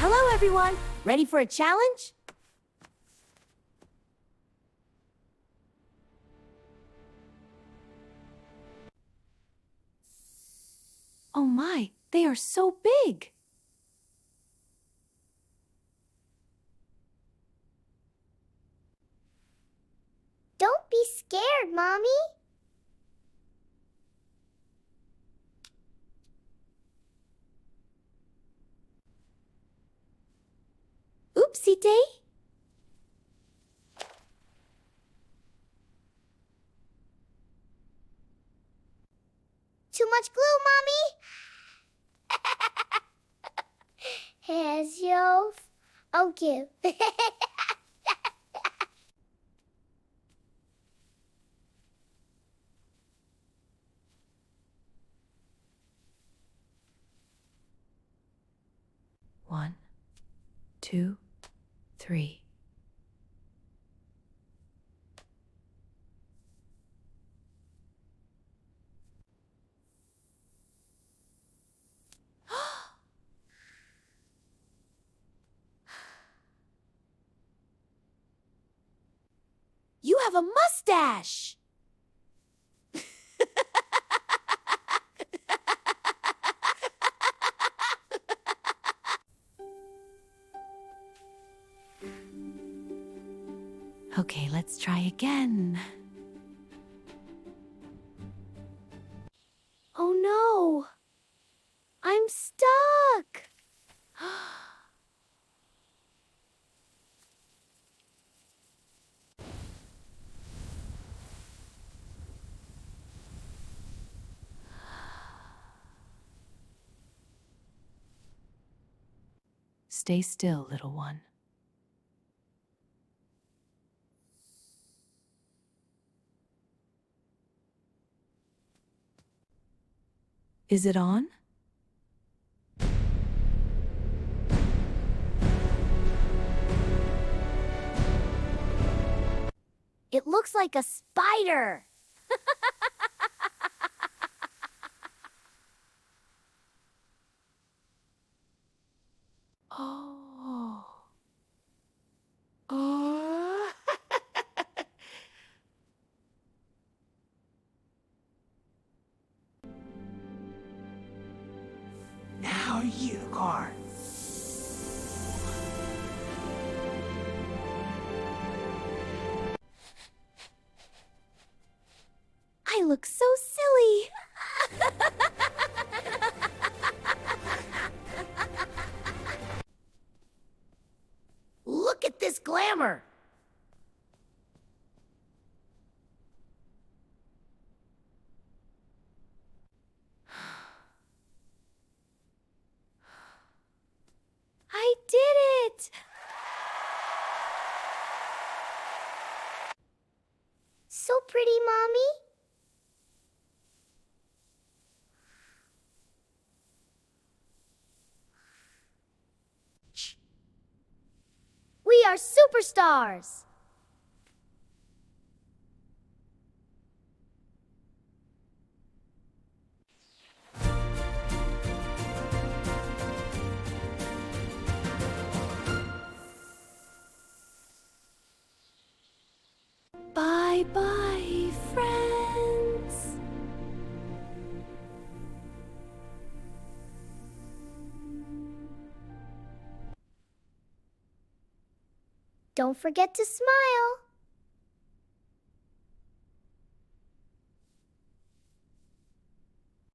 Hello, everyone. Ready for a challenge? Oh my, they are so big. Don't be scared, Mommy. Oopsie-day. Too much glue, Mommy. Here's your... Okay. One, two, three. You have a mustache! Okay, let's try again. Oh no! I'm stuck! Stay still, little one. Is it on? It looks like a spider. Oh. Oh. Now unicorn. I look so silly. Look at this glamour. I did it! So pretty, Mommy. We are superstars. Bye-bye, friends. Don't forget to smile.